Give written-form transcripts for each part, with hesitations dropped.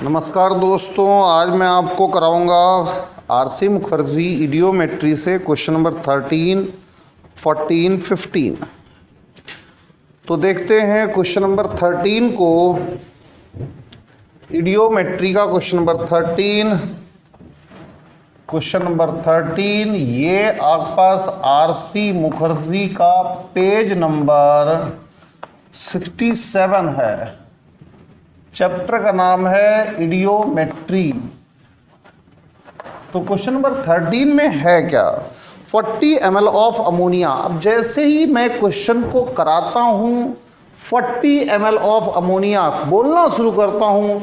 नमस्कार दोस्तों, आज मैं आपको कराऊंगा आरसी मुखर्जी इडियोमेट्री से क्वेश्चन नंबर 13, 14, 15। तो देखते हैं क्वेश्चन नंबर 13 को। इडियोमेट्री का क्वेश्चन नंबर 13, ये आपके पास आरसी मुखर्जी का पेज नंबर 67 है। चैप्टर का नाम है इडियोमेट्री। तो क्वेश्चन नंबर 13 में है क्या, 40 ml ऑफ अमोनिया। अब जैसे ही मैं क्वेश्चन को कराता हूं 40 ml ऑफ अमोनिया बोलना शुरू करता हूं,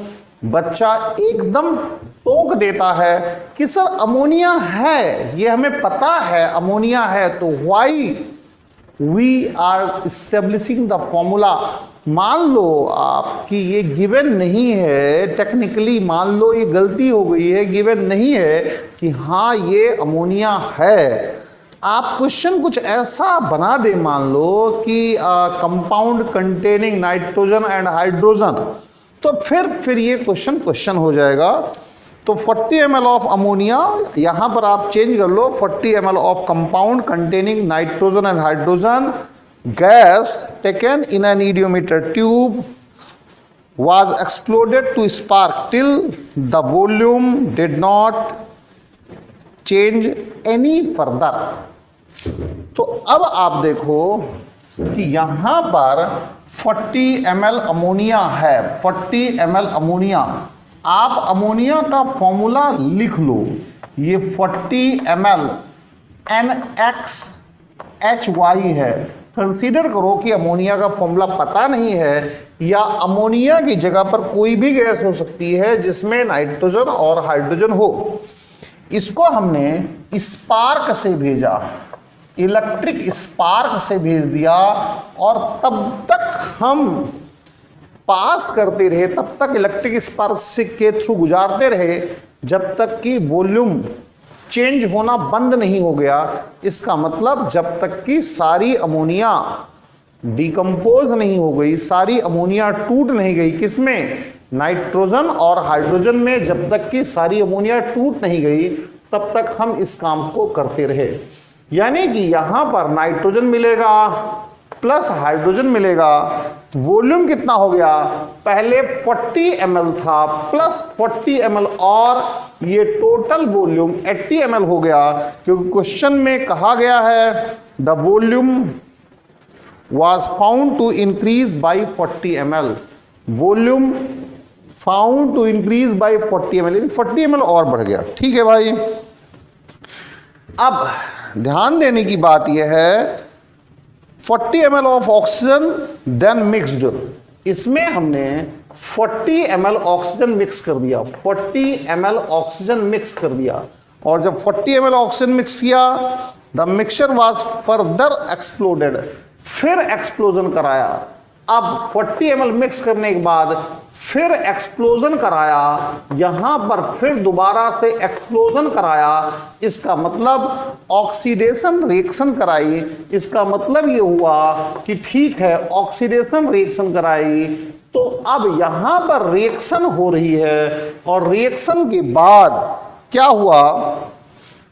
बच्चा एकदम टोक देता है कि सर अमोनिया है, ये हमें पता है अमोनिया है, तो why we are establishing the formula. मान लो आपकी ये गिवन नहीं है, टेक्निकली मान लो ये गलती हो गई है, गिवन नहीं है कि हाँ ये अमोनिया है। आप क्वेश्चन कुछ ऐसा बना दे, मान लो कि compound containing nitrogen and hydrogen, तो फिर ये क्वेश्चन हो जाएगा। तो 40 ml ऑफ अमोनिया, यहाँ पर आप चेंज कर लो, 40 ml of compound containing nitrogen and hydrogen gas taken in an idiometer tube was exploded to spark till the volume did not change any further। तो अब आप देखो कि यहां पर 40 ml अमोनिया है, 40 ml अमोनिया। आप अमोनिया का फॉर्मूला लिख लो, ये 40 ml NaCH है। कंसीडर करो कि अमोनिया का फॉर्मूला पता नहीं है, या अमोनिया की जगह पर कोई भी गैस हो सकती है जिसमें नाइट्रोजन और हाइड्रोजन हो। इसको हमने स्पार्क से भेजा, इलेक्ट्रिक स्पार्क से भेज दिया, और तब तक हम पास करते रहे, तब तक इलेक्ट्रिक स्पार्क से के थ्रू गुजारते रहे जब तक कि वॉल्यूम चेंज होना बंद नहीं हो गया। इसका मतलब जब तक कि सारी अमोनिया डिकम्पोज नहीं हो गई, सारी अमोनिया टूट नहीं गई, किसमें, नाइट्रोजन और हाइड्रोजन में, जब तक कि सारी अमोनिया टूट नहीं गई तब तक हम इस काम को करते रहे। यानी कि यहां पर नाइट्रोजन मिलेगा प्लस हाइड्रोजन मिलेगा, वॉल्यूम कितना हो गया, पहले 40 ml था प्लस 40 ml, और ये टोटल वॉल्यूम 80 ml हो गया, क्योंकि क्वेश्चन में कहा गया है the volume was found to increase by 40 ml। Volume found to increase by 40 ml, 40 ml और बढ़ गया। ठीक है भाई। अब ध्यान देने की बात यह है, 40 ml of oxygen then mixed, इसमें हमने 40 ml ऑक्सीजन मिक्स कर दिया, 40 ml ऑक्सीजन मिक्स कर दिया, और जब 40 ml ऑक्सीजन मिक्स किया the mixture was further exploded, फिर एक्सप्लोजन कराया। अब 40 ml मिक्स करने के बाद फिर एक्सप्लोजन कराया, यहां पर फिर दोबारा से एक्सप्लोजन कराया, इसका मतलब ऑक्सीडेशन रिएक्शन कराई। इसका मतलब ये हुआ कि ठीक है, ऑक्सीडेशन रिएक्शन कराई, तो अब यहां पर रिएक्शन हो रही है, और रिएक्शन के बाद क्या हुआ,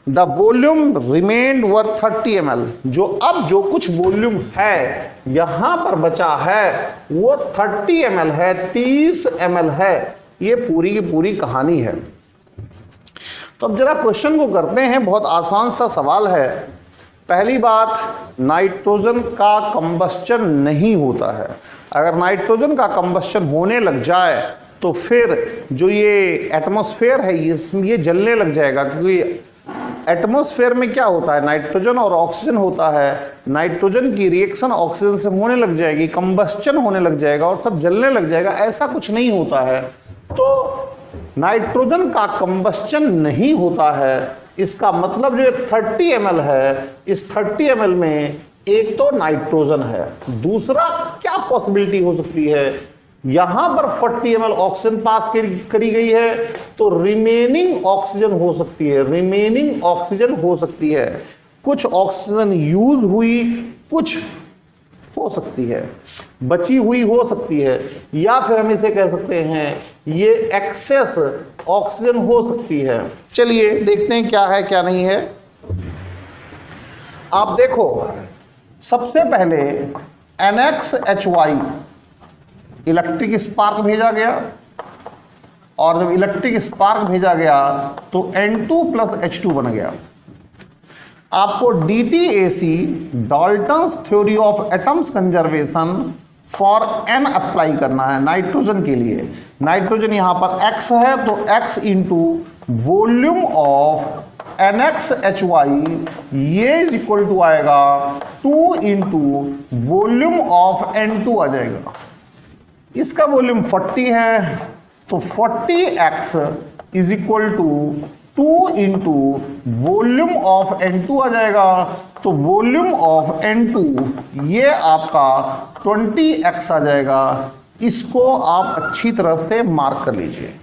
the volume remained were 30 ml। जो कुछ वॉल्यूम है यहां पर बचा है वो 30 ml है, 30 ml है। ये पूरी की पूरी कहानी है। तो अब जरा क्वेश्चन को करते हैं, बहुत आसान सा सवाल है। पहली बात, नाइट्रोजन का कंबस्चन नहीं होता है। अगर नाइट्रोजन का कंबस्चन होने लग जाए तो फिर जो ये एटमॉस्फेयर है ये जलने लग जाएगा, क्योंकि एटमॉस्फेयर में क्या होता है, नाइट्रोजन और ऑक्सीजन होता है। नाइट्रोजन की रिएक्शन ऑक्सीजन से होने लग जाएगी, कंबस्चन होने लग जाएगा और सब जलने लग जाएगा, ऐसा कुछ नहीं होता है। तो नाइट्रोजन का कंबस्चन नहीं होता है, इसका मतलब जो 30 ml है, इस 30 ml में एक तो नाइट्रोजन है, दूसरा क्या पॉसिबिलिटी हो सकती है, यहां पर 40 ml ऑक्सीजन पास करी गई है, तो रिमेनिंग ऑक्सीजन हो सकती है, रिमेनिंग ऑक्सीजन हो सकती है। कुछ ऑक्सीजन यूज हुई, कुछ हो सकती है, बची हुई हो सकती है, या फिर हम इसे कह सकते हैं ये एक्सेस ऑक्सीजन हो सकती है। चलिए देखते हैं क्या है क्या नहीं है। आप देखो, सबसे पहले NaCH इलेक्ट्रिक स्पार्क भेजा गया, और जब इलेक्ट्रिक स्पार्क भेजा गया तो N2+H2 बन गया। आपको DTAC Dalton's theory of atoms conservation for N apply करना है नाइट्रोजन के लिए। नाइट्रोजन यहां पर X है तो X into volume of NaCH ये इज इक्वल टू आएगा 2 इंटू वॉल्यूम ऑफ N2 आ जाएगा। इसका वॉल्यूम 40 है तो 40X is equal to 2 into volume of N2 आ जाएगा। तो वॉल्यूम ऑफ N2 ये आपका 20X आ जाएगा। इसको आप अच्छी तरह से मार्क कर लीजिए।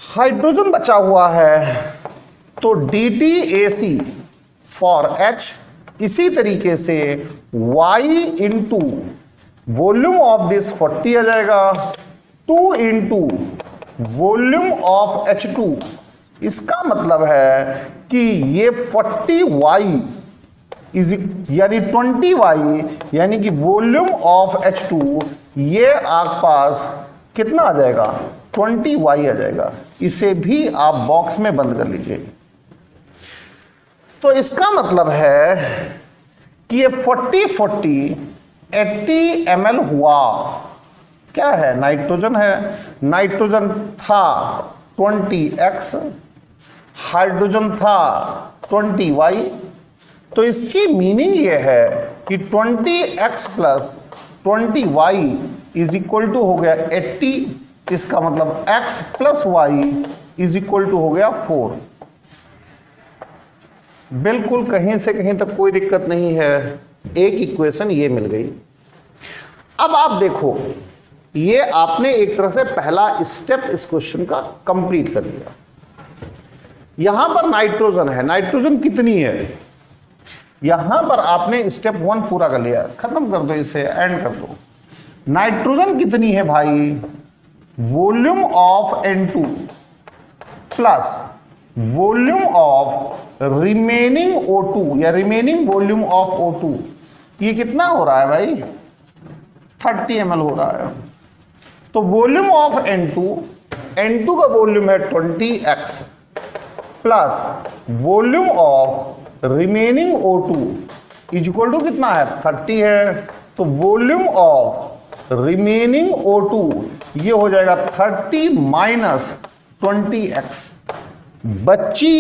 हाइड्रोजन बचा हुआ है तो DTAC फॉर H, इसी तरीके से Y into volume of this 40 आ जाएगा, 2 इंटू वॉल्यूम ऑफ H2। इसका मतलब है कि ये 40Y यानी 20Y यानी कि वॉल्यूम ऑफ H2 ये आपके पास कितना आ जाएगा, 20Y आ जाएगा। इसे भी आप बॉक्स में बंद कर लीजिए। तो इसका मतलब है कि ये 40 80 ml हुआ। क्या है, नाइट्रोजन है। नाइट्रोजन था 20X, हाइड्रोजन था 20Y। तो इसकी मीनिंग ये है कि 20X plus 20Y is equal to हो गया 80। इसका मतलब X plus Y is equal to हो गया 4। बिल्कुल कहीं से कहीं तक कोई दिक्कत नहीं है। एक इक्वेशन ये मिल गई। अब आप देखो, ये आपने एक तरह से पहला स्टेप इस क्वेश्चन का कंप्लीट कर लिया। यहां पर नाइट्रोजन है, नाइट्रोजन कितनी है, यहां पर आपने स्टेप 1 पूरा कर लिया। खत्म कर दो इसे, एंड कर दो। नाइट्रोजन कितनी है भाई, volume of N2 plus volume of remaining O2 या रिमेनिंग वॉल्यूम ऑफ O2। ये कितना हो रहा है भाई, 30 ml हो रहा है। तो वॉल्यूम ऑफ N2 का वॉल्यूम है 20X plus volume of remaining O2 is equal to कितना है, 30 है। तो वॉल्यूम ऑफ रिमेनिंग O2 ये हो जाएगा 30 माइनस 20X। बची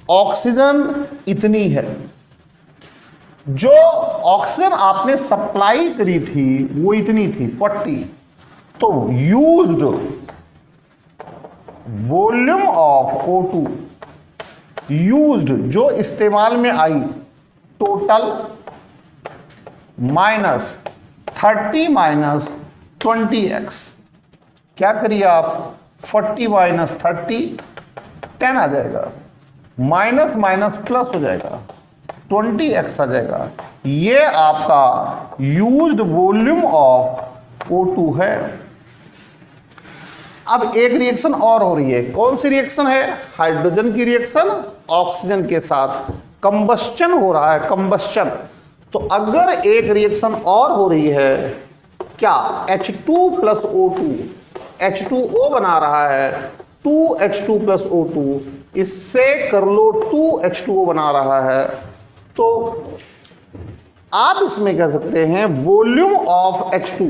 ऑक्सीजन इतनी है। जो ऑक्सीजन आपने सप्लाई करी थी वो इतनी थी 40। तो used volume of O2 used जो इस्तेमाल में आई टोटल माइनस 30 माइनस 20X। क्या करिए आप, 40 माइनस 30 10 आ जाएगा, माइनस माइनस प्लस हो जाएगा, 20X आ जाएगा। ये आपका यूज्ड वॉल्यूम ऑफ O2 है। अब एक रिएक्शन और हो रही है। कौन सी रिएक्शन है, हाइड्रोजन की रिएक्शन ऑक्सीजन के साथ कंबस्चन हो रहा है, कंबस्चन। तो अगर एक रिएक्शन और हो रही है, क्या H2 प्लस O2 H2O बना रहा है, 2H2 प्लस O2, इससे कर लो 2H2O बना रहा है। तो आप इसमें कह सकते हैं volume of H2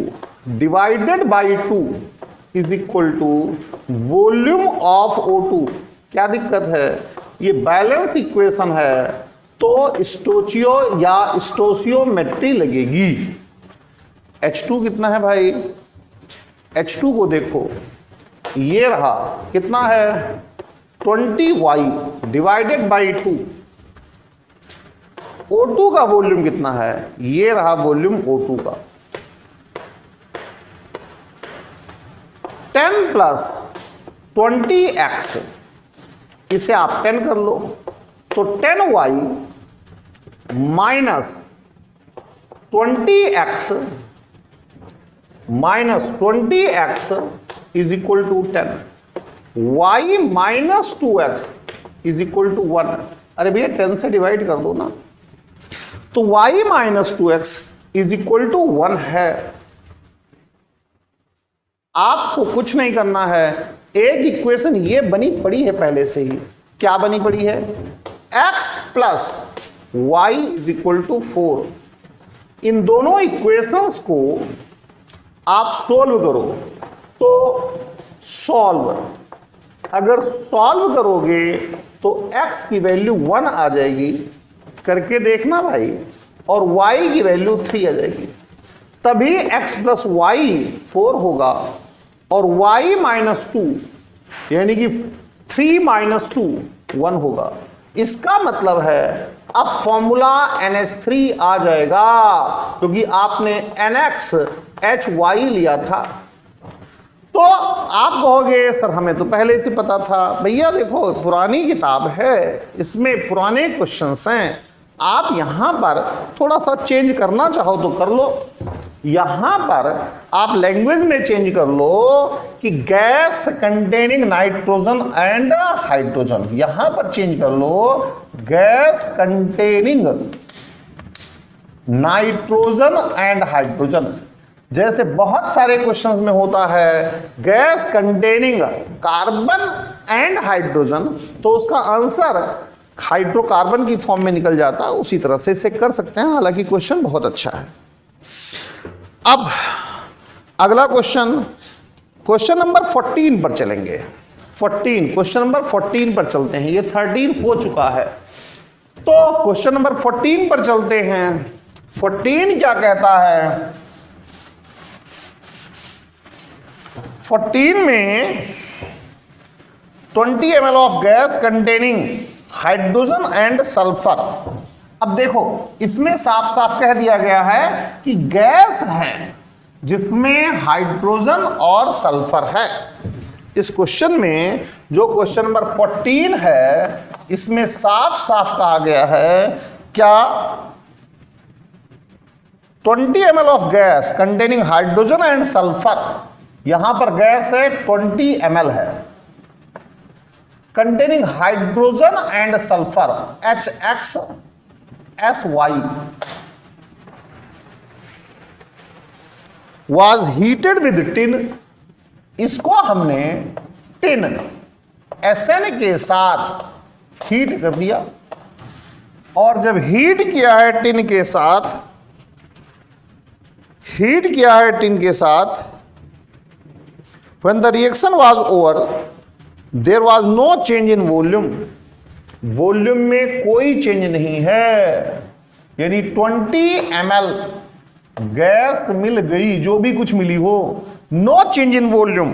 divided by 2 is equal to volume of O2। क्या दिक्कत है, ये बैलेंस इक्वेशन है तो स्टोचियो या स्टोशियोमेट्री लगेगी। H2 कितना है भाई, H2 को देखो, ये रहा कितना है 20Y डिवाइडेड बाई 2। O2 का वॉल्यूम कितना है, ये रहा वॉल्यूम O2 का, 10 प्लस 20X, इसे आप 10 कर लो तो 10Y minus 20x minus 20x is equal to 10, y minus 2x is equal to 1। अरे भैया 10 से डिवाइड कर दो ना, तो y minus 2x is equal to 1 है। आपको कुछ नहीं करना है, एक इक्वेशन ये बनी पड़ी है पहले से ही। क्या बनी पड़ी है? x plus y is equal to 4। इन दोनों इक्वेशंस को आप सॉल्व करो, तो सॉल्व, अगर सॉल्व करोगे तो x की वैल्यू 1 आ जाएगी, करके देखना भाई, और y की वैल्यू 3 आ जाएगी, तभी x प्लस वाई 4 होगा और y माइनस 2 यानी कि 3 माइनस 2 1 होगा। इसका मतलब है अब फॉर्मूला NH3 आ जाएगा, क्योंकि आपने NXHY लिया था। तो आप कहोगे सर हमें तो पहले से पता था। भैया देखो पुरानी किताब है, इसमें पुराने क्वेश्चंस हैं, आप यहां पर थोड़ा सा चेंज करना चाहो तो कर लो। यहां पर आप लैंग्वेज में चेंज कर लो कि gas containing nitrogen and hydrogen, यहां पर चेंज कर लो gas containing nitrogen and hydrogen. जैसे बहुत सारे क्वेश्चंस में होता है gas containing carbon and hydrogen, तो उसका आंसर हाइड्रोकार्बन की फॉर्म में निकल जाता है। उसी तरह से इसे कर सकते हैं, हालांकि क्वेश्चन बहुत अच्छा है। अब अगला क्वेश्चन, क्वेश्चन नंबर 14 पर चलेंगे। 14, क्वेश्चन नंबर 14 पर चलते हैं। ये 13 हो चुका है, तो क्वेश्चन नंबर 14 पर चलते हैं। 14 क्या कहता है? 14 में 20 ml of gas containing hydrogen and sulphur. अब देखो इसमें साफ साफ कह दिया गया है कि गैस है जिसमें हाइड्रोजन और सल्फर है। इस क्वेश्चन में जो क्वेश्चन नंबर 14 है, इसमें साफ साफ कहा गया है क्या 20 ml of gas containing hydrogen and sulphur. यहां पर गैस है 20 ml है, containing hydrogen and sulphur HXSY was heated with tin। इसको हमने टिन SN के साथ हीट कर दिया, और जब हीट किया है टिन के साथ, हीट किया है टिन के साथ, when the reaction was over there was no change in volume। Volume में कोई चेंज नहीं है, यानी 20 ml गैस मिल गई, जो भी कुछ मिली हो, no change in volume.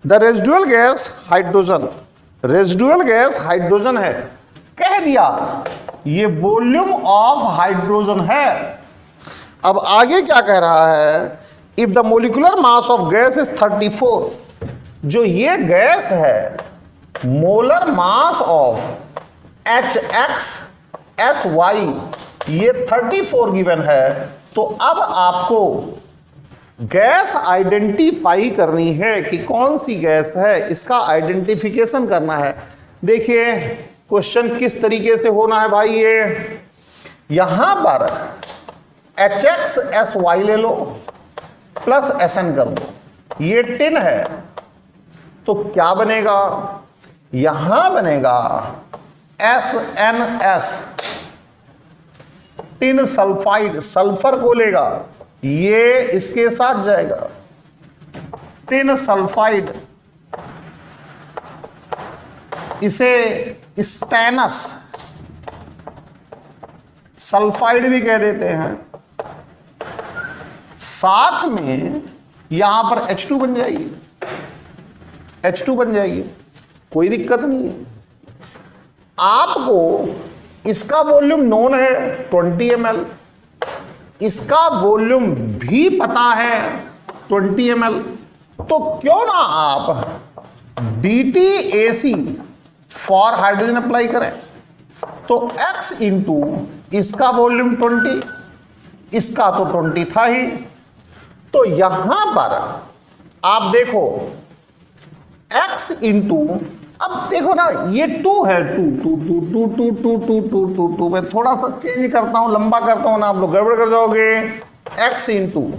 The residual gas hydrogen, residual gas hydrogen है, कह दिया ये वॉल्यूम ऑफ हाइड्रोजन है। अब आगे क्या कह रहा है? If the molecular mass of gas is 34, जो ये गैस है मोलर मास ऑफ HXSY ये 34 गिवन है, तो अब आपको गैस आइडेंटिफाई करनी है कि कौन सी गैस है, इसका आइडेंटिफिकेशन करना है। देखिए क्वेश्चन किस तरीके से होना है भाई, ये यहां पर HXSY ले लो प्लस SN कर दो, ये टिन है, तो क्या बनेगा? यहां बनेगा SNS, टिन सल्फाइड, सल्फर को लेगा, ये इसके साथ जाएगा, टिन सल्फाइड, इसे स्टेनस सल्फाइड भी कह देते हैं। साथ में यहां पर H2 बन जाएगी, H2 बन जाएगी, कोई दिक्कत नहीं है। आपको इसका वॉल्यूम नोन है 20 ml, इसका वॉल्यूम भी पता है 20 ml, तो क्यों ना आप BTAC फॉर हाइड्रोजन अप्लाई करें। तो x इंटू इसका वॉल्यूम 20, इसका तो 20 था ही, तो यहां पर आप देखो x इंटू, अब देखो ना ये 2 है, 2 मैं थोड़ा सा चेंज करता हूं, लंबा करता हूं ना, आप लोग गड़बड़ कर जाओगे। x into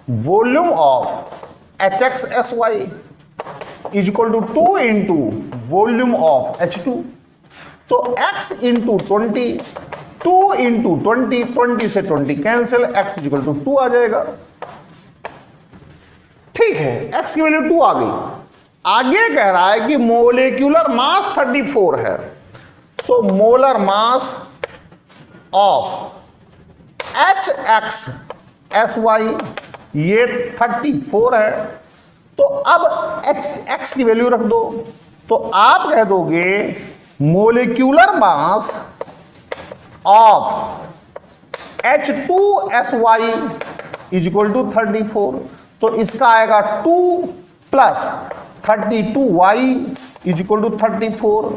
volume of HXSY is equal to 2 into volume of H2, तो x इंटू 20, 2 इंटू 20, 20 से 20 cancel, x is equal to 2 आ जाएगा। ठीक है, x की वैल्यू 2 आ गई। आगे कह रहा है कि मोलेक्यूलर मास 34 है, तो मोलर मास ऑफ HXSY ये 34 है, तो अब x की वैल्यू रख दो, तो आप कह दोगे molecular mass of H2SY is equal to 34, तो इसका आएगा 2 plus 32y is equal to 34,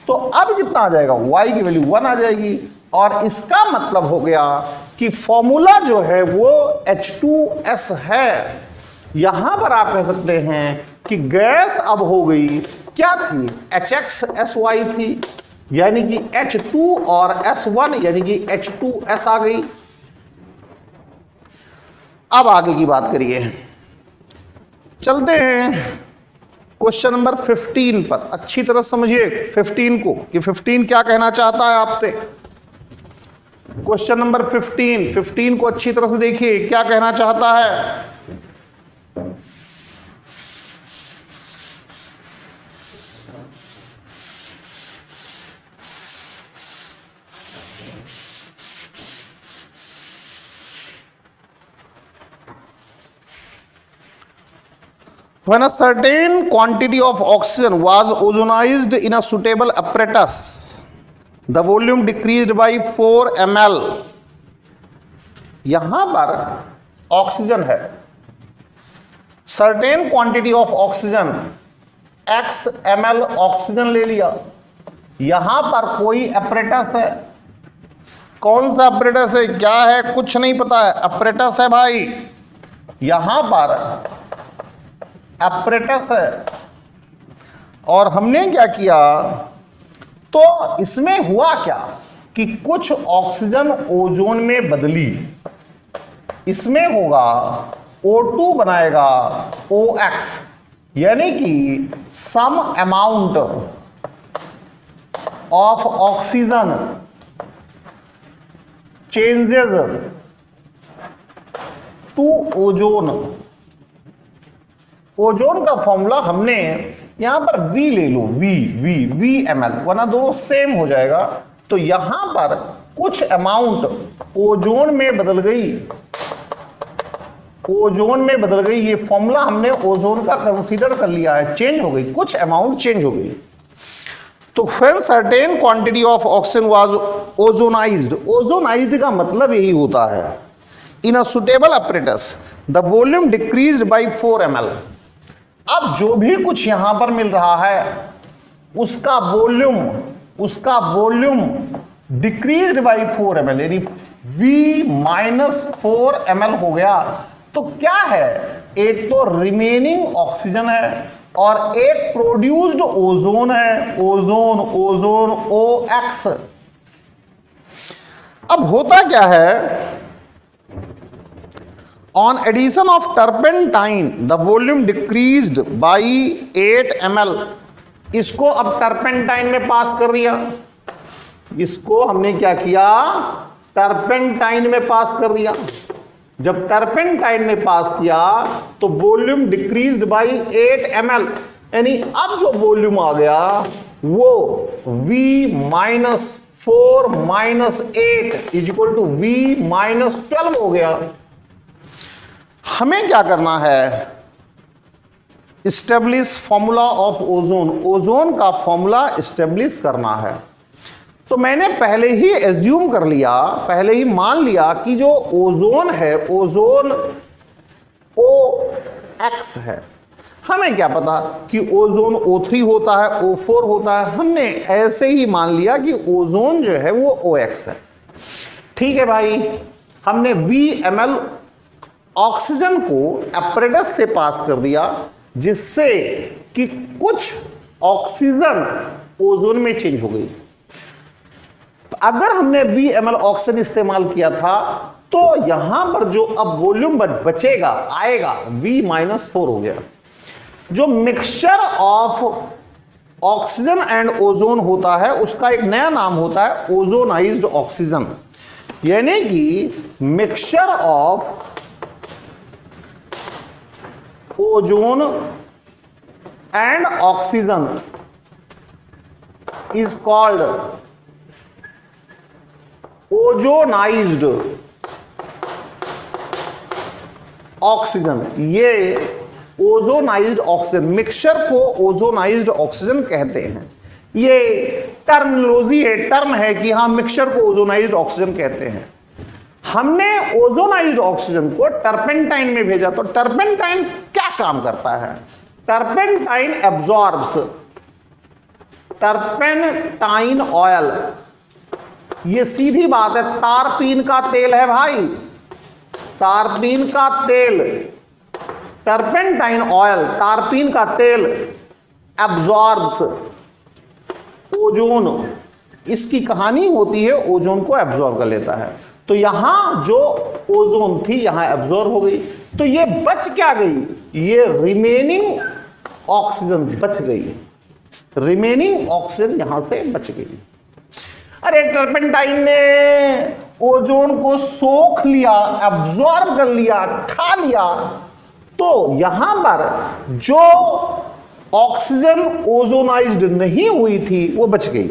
तो अब कितना आ जाएगा, y की वैल्यू 1 आ जाएगी, और इसका मतलब हो गया कि फॉर्मूला जो है वो H2S है। यहां पर आप कह सकते हैं कि गैस अब हो गई, क्या थी, HXSY थी, यानी कि H2 और S1 यानी कि H2S आ गई। अब आगे की बात करिए, चलते हैं क्वेश्चन नंबर 15 पर। अच्छी तरह समझिए 15 को कि 15 क्या कहना चाहता है आपसे। क्वेश्चन नंबर 15 को अच्छी तरह से देखिए क्या कहना चाहता है। When a certain quantity of oxygen was ozonized in a suitable apparatus, the volume decreased by 4 ml. यहां पर ऑक्सीजन है, certain quantity of oxygen x ml oxygen ले लिया। यहां पर कोई apparatus है, कौन सा apparatus है, क्या है, कुछ नहीं पता है, apparatus है भाई। यहां पर apparatus है, और हमने क्या किया, तो इसमें हुआ क्या कि कुछ ऑक्सीजन ओजोन में बदली, इसमें होगा O2 बनाएगा OX, यानी कि some amount of oxygen changes to ozone. Ozone का फॉर्मूला हमने यहां पर V ले लो, V ml, वरना दोनों सेम हो जाएगा। तो यहां पर कुछ अमाउंट ओजोन में बदल गई, ओजोन में बदल गई, ये फॉर्मूला हमने ओजोन का कंसीडर कर लिया है, चेंज हो गई, कुछ अमाउंट चेंज हो गई। तो when certain quantity of oxygen was ozonised, ozonised का मतलब यही होता है, in a suitable apparatus the volume decreased by 4 ml। अब जो भी कुछ यहां पर मिल रहा है उसका वॉल्यूम डिक्रीज्ड बाय 4 ml, यानी V-4 ml हो गया। तो क्या है, एक तो रिमेनिंग ऑक्सीजन है और एक प्रोड्यूस्ड ओजोन है, ओजोन OX। अब होता क्या है, On addition of turpentine, the volume decreased by 8 ml। इसको अब टर्पेंटाइन में पास कर दिया, इसको हमने क्या किया, टर्पेंटाइन में पास कर दिया। जब टर्पेंटाइन में पास किया तो वॉल्यूम डिक्रीज्ड बाय 8 ml, यानी अब जो वॉल्यूम आ गया वो V-4 -8 is equal to V-12 हो गया। हमें क्या करना है, establish formula of ozone, ozone का फॉर्मूला इस्टेब्लिश करना है। तो मैंने पहले ही एज्यूम कर लिया, पहले ही मान लिया कि जो ओजोन है, ओजोन OX है। हमें क्या पता कि ओजोन O3 होता है, O4 होता है, हमने ऐसे ही मान लिया कि ओजोन जो है वो OX है। ठीक है भाई, हमने VmL ऑक्सीजन को एपरेटस से पास कर दिया जिससे कि कुछ ऑक्सीजन ओजोन में चेंज हो गई। अगर हमने VmL ऑक्सीजन इस्तेमाल किया था तो यहां पर जो अब वॉल्यूम बचेगा आएगा V-4 हो गया। जो mixture of oxygen and ozone होता है उसका एक नया नाम होता है ओजोनाइज्ड ऑक्सीजन, यानी कि mixture of ozone and oxygen is called ozonised oxygen. ये ओजोनाइज्ड ऑक्सीजन, मिक्सचर को ओजोनाइज्ड ऑक्सीजन कहते हैं। ये टर्मिनोलॉजी है, टर्म है कि हाँ मिक्सचर को ओजोनाइज्ड ऑक्सीजन कहते हैं। हमने ओजोनाइज्ड ऑक्सीजन को टर्पेंटाइन में भेजा, तो टर्पेंटाइन क्या काम करता है? टर्पेंटाइन एब्जॉर्ब्स टर्पेंटाइन ऑयल, ये सीधी बात है, तारपीन का तेल है भाई, तारपीन का तेल, टर्पेंटाइन ऑयल, तारपीन का तेल एब्जॉर्ब्स ओजोन। इसकी कहानी होती है ओजोन को एब्जॉर्ब कर लेता है। तो यहां जो ओजोन थी यहां एब्जॉर्ब हो गई, तो ये बच क्या गई? ये रिमेनिंग ऑक्सीजन बच गई, रिमेनिंग ऑक्सीजन यहां से बच गई। अरे टर्पेंटाइन ने ओजोन को सोख लिया, एब्जॉर्ब कर लिया, खा लिया, तो यहां पर जो ऑक्सीजन ओजोनाइज्ड नहीं हुई थी वो बच गई।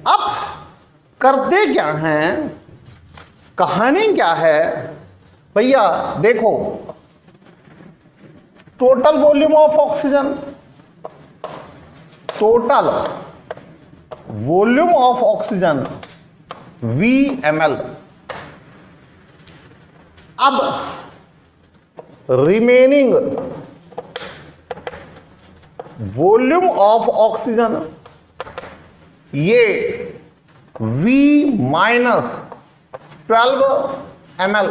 अब करते क्या हैं, कहानी क्या है भैया? देखो, total volume of oxygen, total volume of oxygen VmL। अब रिमेनिंग वॉल्यूम ऑफ ऑक्सीजन ये V-12 ml,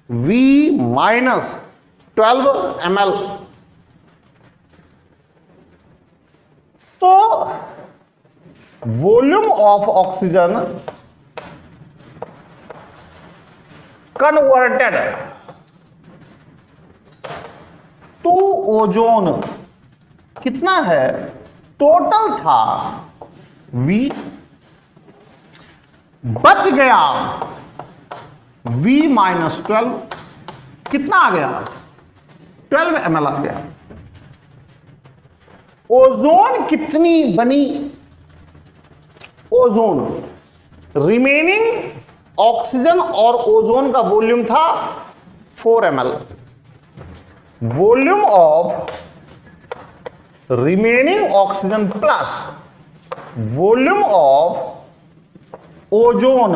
V-12 ml। तो volume of oxygen converted to ozone कितना है? टोटल था V, बच गया V-12, कितना आ गया? 12 ml आ गया। ओजोन कितनी बनी? ओजोन, रिमेनिंग ऑक्सीजन और ओजोन का वॉल्यूम था 4 ml। Volume of remaining oxygen plus volume of ozone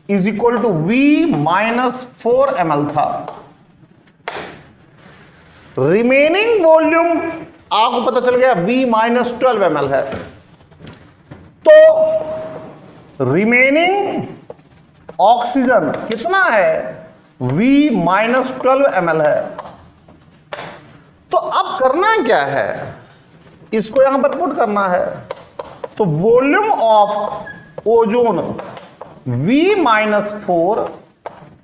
is equal to V-4 ml था। रिमेनिंग वॉल्यूम आपको पता चल गया V-12 ml है। तो रिमेनिंग ऑक्सीजन कितना है? V-12 ml है। तो अब करना क्या है? इसको यहां पर पुट करना है। तो volume of ozone V-4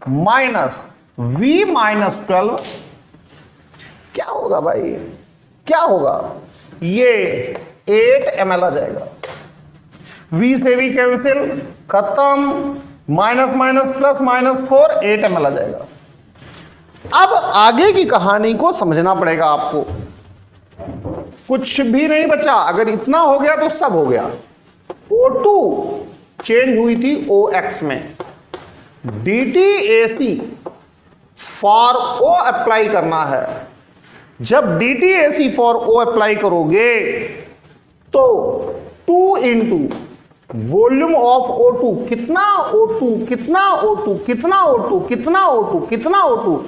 minus V-12 क्या होगा भाई? क्या होगा? ये 8 ml आ जाएगा। V से V कैंसिल, खत्म, माइनस माइनस प्लस -4, 8 ml आ जाएगा। अब आगे की कहानी को समझना पड़ेगा आपको। कुछ भी नहीं बचा, अगर इतना हो गया तो सब हो गया। O2 चेंज हुई थी OX में, DTAC फॉर O अप्लाई करना है। जब DTAC फॉर O अप्लाई करोगे तो 2 इंटू वॉल्यूम ऑफ O2, कितना O2, कितना O2, कितना O2, कितना O2, कितना O2,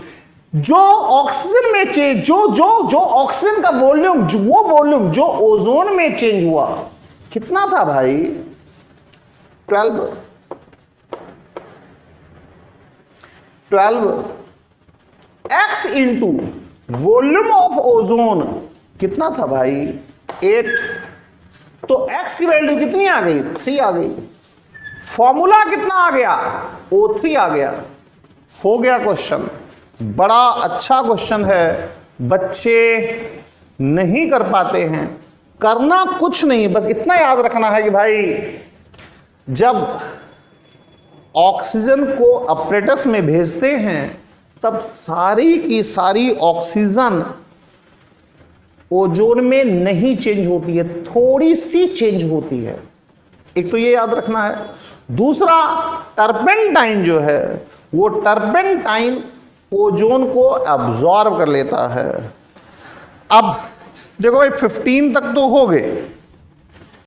जो ऑक्सीजन में चेंज जो जो जो ऑक्सीजन का वॉल्यूम, वो वॉल्यूम जो ओजोन में चेंज हुआ कितना था भाई? 12 x into volume of ozone कितना था भाई? 8। तो x की वैल्यू कितनी आ गई? 3 आ गई। फॉर्मूला कितना आ गया? O3 आ गया। हो गया क्वेश्चन। बड़ा अच्छा क्वेश्चन है, बच्चे नहीं कर पाते हैं। करना कुछ नहीं, बस इतना याद रखना है कि भाई जब ऑक्सीजन को अपरेटस में भेजते हैं तब सारी की सारी ऑक्सीजन ओजोन में नहीं चेंज होती है, थोड़ी सी चेंज होती है। एक तो ये याद रखना है। दूसरा, टर्पेंटाइन जो है वो टर्पेंटाइन ओजोन को एब्जॉर्ब कर लेता है। अब देखो भाई 15 तक तो हो गए,